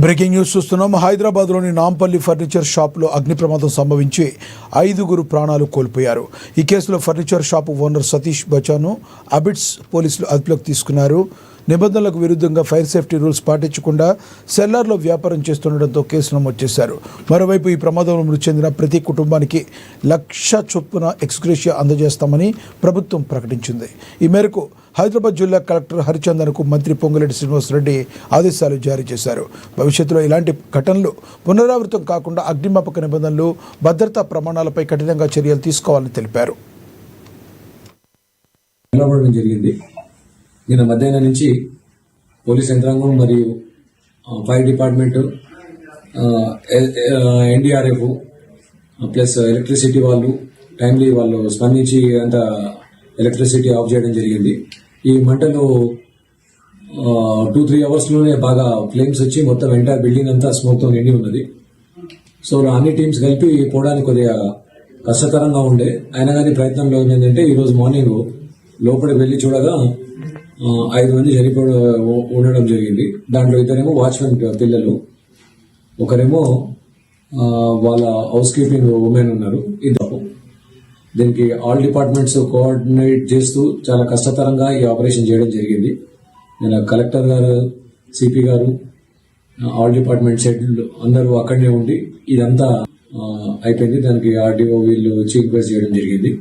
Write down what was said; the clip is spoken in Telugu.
బ్రేకింగ్ న్యూస్ చూస్తున్నాం. హైదరాబాద్లోని నాంపల్లి ఫర్నిచర్ షాప్లో అగ్ని ప్రమాదం సంభవించి 5 ప్రాణాలు కోల్పోయారు. ఈ కేసులో ఫర్నిచర్ షాపు ఓనర్ సతీష్ బచాను అబిడ్స్ పోలీసులు అదుపులోకి తీసుకున్నారు. నిబంధనలకు విరుద్ధంగా ఫైర్ సేఫ్టీ రూల్స్ పాటించకుండా సెల్లార్లో వ్యాపారం చేస్తుండటంతో కేసు నమోదు చేశారు. మరోవైపు ఈ ప్రమాదంలో మృతి చెందిన ప్రతి కుటుంబానికి 1,00,000 చొప్పున ఎక్స్గ్రేషియా అందజేస్తామని ప్రభుత్వం ప్రకటించింది. ఈ మేరకు హైదరాబాద్ జిల్లా కలెక్టర్ హరిచందన్కు మంత్రి పొంగులేటి శ్రీనివాసరెడ్డి ఆదేశాలు జారీ చేశారు. భవిష్యత్తులో ఇలాంటి ఘటనలు పునరావృతం కాకుండా అగ్నిమాపక నిబంధనలు, భద్రతా ప్రమాణాలపై కఠినంగా చర్యలు తీసుకోవాలని తెలిపారు. నిన్న మధ్యాహ్నం నుంచి పోలీస్ యంత్రాంగం మరియు fire department, NDRF plus electricity వాళ్ళు టైమ్లీ వాళ్ళు స్పందించి అంత ఎలక్ట్రిసిటీ ఆఫ్ చేయడం జరిగింది. ఈ మంటలు 2-3 అవర్స్లోనే బాగా ఫ్లేమ్స్ వచ్చి మొత్తం ఎంటైర్ బిల్డింగ్ అంతా స్మోక్తో నిండి ఉన్నది. సో అన్ని టీమ్స్ కలిపి పోవడానికి కొద్దిగా కష్టతరంగా ఉండే, అయినా కానీ ప్రయత్నంలో ఏంటంటే ఈరోజు మార్నింగ్ లోపలికి వెళ్ళి చూడగా 5 మంది ఉండడం జరిగింది. దాంట్లో 2 వాచ్మెన్ పిల్లలు, ఒకరేమో వాళ్ళ హౌస్ కీపింగ్ ఉమెన్ ఉన్నారు. దీనికి ఆల్ డిపార్ట్మెంట్స్ కోఆర్డినేట్ చేస్తూ చాలా కష్టతరంగా ఈ ఆపరేషన్ చేయడం జరిగింది. నేను కలెక్టర్ గారు, సిపి గారు, ఆల్ డిపార్ట్మెంట్ హెడ్లు అందరూ అక్కడనే ఉండి ఇదంతా అయిపోయింది. దానికి ఆర్డీఓ వీళ్ళు చీఫ్ గెస్ట్ చేయడం జరిగింది.